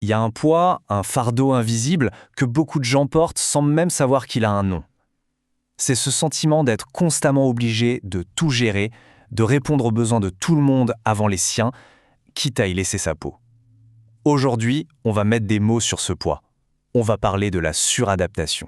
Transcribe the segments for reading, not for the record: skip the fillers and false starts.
Il y a un poids, un fardeau invisible que beaucoup de gens portent sans même savoir qu'il a un nom. C'est ce sentiment d'être constamment obligé de tout gérer, de répondre aux besoins de tout le monde avant les siens, quitte à y laisser sa peau. Aujourd'hui, on va mettre des mots sur ce poids. On va parler de la suradaptation.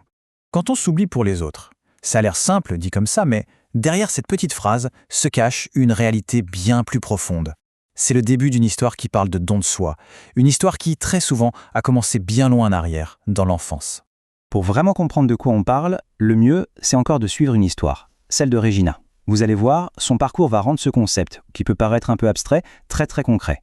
Quand on s'oublie pour les autres, ça a l'air simple dit comme ça, mais derrière cette petite phrase se cache une réalité bien plus profonde. C'est le début d'une histoire qui parle de don de soi, une histoire qui, très souvent, a commencé bien loin en arrière, dans l'enfance. Pour vraiment comprendre de quoi on parle, le mieux, c'est encore de suivre une histoire, celle de Regina. Vous allez voir, son parcours va rendre ce concept, qui peut paraître un peu abstrait, très très concret.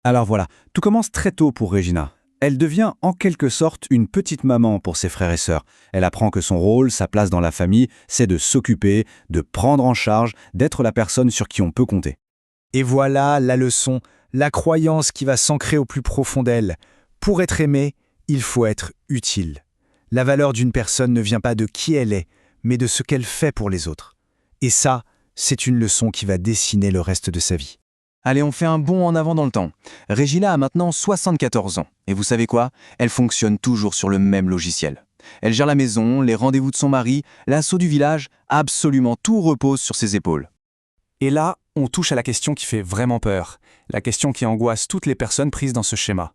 Alors voilà, tout commence très tôt pour Regina. Elle devient en quelque sorte une petite maman pour ses frères et sœurs. Elle apprend que son rôle, sa place dans la famille, c'est de s'occuper, de prendre en charge, d'être la personne sur qui on peut compter. Et voilà la leçon, la croyance qui va s'ancrer au plus profond d'elle. Pour être aimé, il faut être utile. La valeur d'une personne ne vient pas de qui elle est, mais de ce qu'elle fait pour les autres. Et ça, c'est une leçon qui va dessiner le reste de sa vie. Allez, on fait un bond en avant dans le temps. Regina a maintenant 74 ans. Et vous savez quoi? Elle fonctionne toujours sur le même logiciel. Elle gère la maison, les rendez-vous de son mari, l'assaut du village, absolument tout repose sur ses épaules. Et là, on touche à la question qui fait vraiment peur, la question qui angoisse toutes les personnes prises dans ce schéma.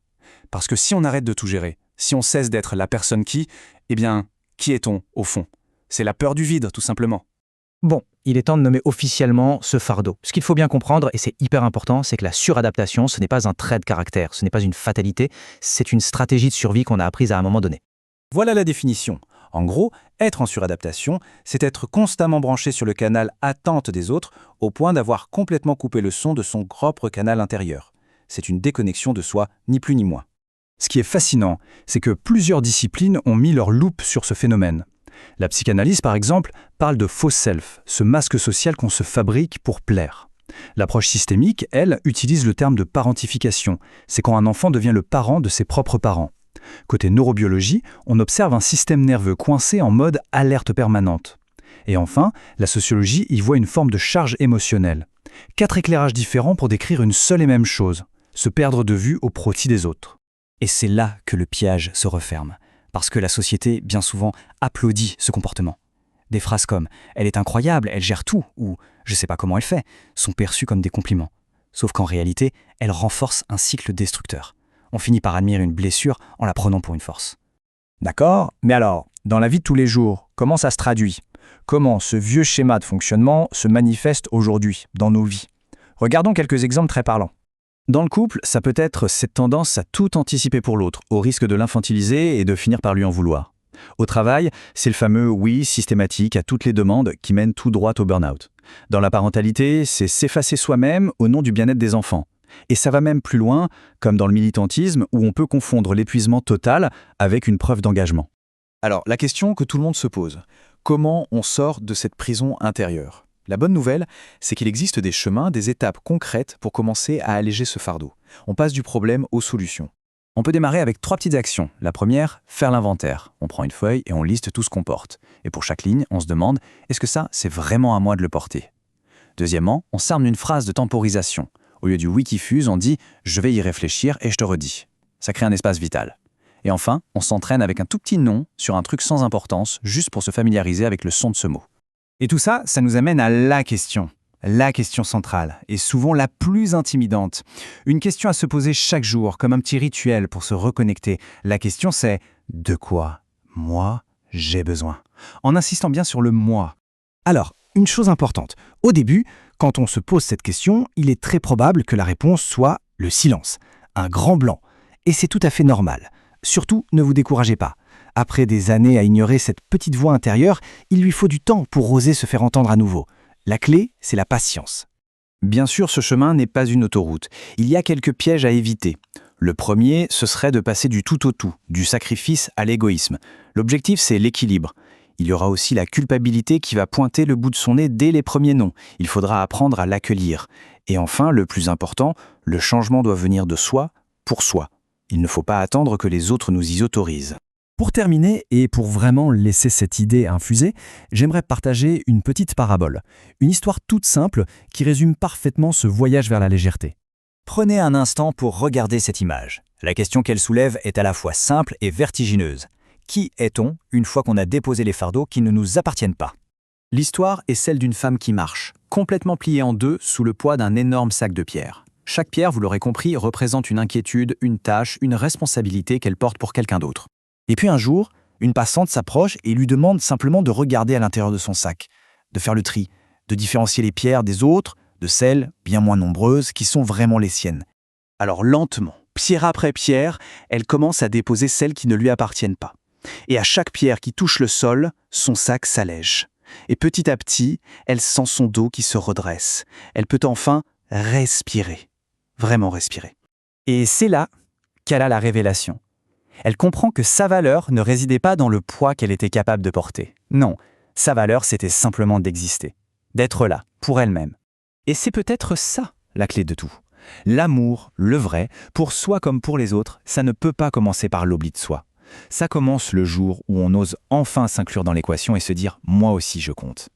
Parce que si on arrête de tout gérer, si on cesse d'être la personne qui, eh bien, qui est-on au fond? C'est la peur du vide, tout simplement. Bon, il est temps de nommer officiellement ce fardeau. Ce qu'il faut bien comprendre, et c'est hyper important, c'est que la suradaptation, ce n'est pas un trait de caractère, ce n'est pas une fatalité, c'est une stratégie de survie qu'on a apprise à un moment donné. Voilà la définition. En gros, être en suradaptation, c'est être constamment branché sur le canal attente des autres au point d'avoir complètement coupé le son de son propre canal intérieur. C'est une déconnexion de soi, ni plus ni moins. Ce qui est fascinant, c'est que plusieurs disciplines ont mis leur loupe sur ce phénomène. La psychanalyse, par exemple, parle de faux self, ce masque social qu'on se fabrique pour plaire. L'approche systémique, elle, utilise le terme de parentification. C'est quand un enfant devient le parent de ses propres parents. Côté neurobiologie, on observe un système nerveux coincé en mode alerte permanente. Et enfin, la sociologie y voit une forme de charge émotionnelle. 4 éclairages différents pour décrire une seule et même chose, se perdre de vue au profit des autres. Et c'est là que le piège se referme. Parce que la société, bien souvent, applaudit ce comportement. Des phrases comme « elle est incroyable, elle gère tout » ou « je sais pas comment elle fait » sont perçues comme des compliments. Sauf qu'en réalité, elles renforcent un cycle destructeur. On finit par admirer une blessure en la prenant pour une force. D'accord, mais alors, dans la vie de tous les jours, comment ça se traduit? Comment ce vieux schéma de fonctionnement se manifeste aujourd'hui, dans nos vies? Regardons quelques exemples très parlants. Dans le couple, ça peut être cette tendance à tout anticiper pour l'autre, au risque de l'infantiliser et de finir par lui en vouloir. Au travail, c'est le fameux oui systématique à toutes les demandes qui mène tout droit au burn-out. Dans la parentalité, c'est s'effacer soi-même au nom du bien-être des enfants. Et ça va même plus loin, comme dans le militantisme, où on peut confondre l'épuisement total avec une preuve d'engagement. Alors, la question que tout le monde se pose, comment on sort de cette prison intérieure? La bonne nouvelle, c'est qu'il existe des chemins, des étapes concrètes pour commencer à alléger ce fardeau. On passe du problème aux solutions. On peut démarrer avec 3 petites actions. La première, faire l'inventaire. On prend une feuille et on liste tout ce qu'on porte. Et pour chaque ligne, on se demande, est-ce que ça, c'est vraiment à moi de le porter? Deuxièmement, on s'arme d'une phrase de temporisation. Au lieu du oui qui fuse, on dit « je vais y réfléchir et je te redis ». Ça crée un espace vital. Et enfin, on s'entraîne avec un tout petit nom sur un truc sans importance, juste pour se familiariser avec le son de ce mot. Et tout ça, ça nous amène à la question centrale, et souvent la plus intimidante. Une question à se poser chaque jour, comme un petit rituel pour se reconnecter. La question c'est « de quoi, moi, j'ai besoin ?» En insistant bien sur le « moi ». Alors, une chose importante, au début, quand on se pose cette question, il est très probable que la réponse soit le silence, un grand blanc. Et c'est tout à fait normal. Surtout, ne vous découragez pas. Après des années à ignorer cette petite voix intérieure, il lui faut du temps pour oser se faire entendre à nouveau. La clé, c'est la patience. Bien sûr, ce chemin n'est pas une autoroute. Il y a quelques pièges à éviter. Le premier, ce serait de passer du tout au tout, du sacrifice à l'égoïsme. L'objectif, c'est l'équilibre. Il y aura aussi la culpabilité qui va pointer le bout de son nez dès les premiers noms. Il faudra apprendre à l'accueillir. Et enfin, le plus important, le changement doit venir de soi pour soi. Il ne faut pas attendre que les autres nous y autorisent. Pour terminer, et pour vraiment laisser cette idée infuser, j'aimerais partager une petite parabole. Une histoire toute simple qui résume parfaitement ce voyage vers la légèreté. Prenez un instant pour regarder cette image. La question qu'elle soulève est à la fois simple et vertigineuse. Qui est-on une fois qu'on a déposé les fardeaux qui ne nous appartiennent pas? L'histoire est celle d'une femme qui marche, complètement pliée en deux sous le poids d'un énorme sac de pierres. Chaque pierre, vous l'aurez compris, représente une inquiétude, une tâche, une responsabilité qu'elle porte pour quelqu'un d'autre. Et puis un jour, une passante s'approche et lui demande simplement de regarder à l'intérieur de son sac, de faire le tri, de différencier les pierres des autres, de celles, bien moins nombreuses, qui sont vraiment les siennes. Alors lentement, pierre après pierre, elle commence à déposer celles qui ne lui appartiennent pas. Et à chaque pierre qui touche le sol, son sac s'allège. Et petit à petit, elle sent son dos qui se redresse. Elle peut enfin respirer. Vraiment respirer. Et c'est là qu'elle a la révélation. Elle comprend que sa valeur ne résidait pas dans le poids qu'elle était capable de porter. Non, sa valeur, c'était simplement d'exister, d'être là, pour elle-même. Et c'est peut-être ça, la clé de tout. L'amour, le vrai, pour soi comme pour les autres, ça ne peut pas commencer par l'oubli de soi. Ça commence le jour où on ose enfin s'inclure dans l'équation et se dire « moi aussi je compte ».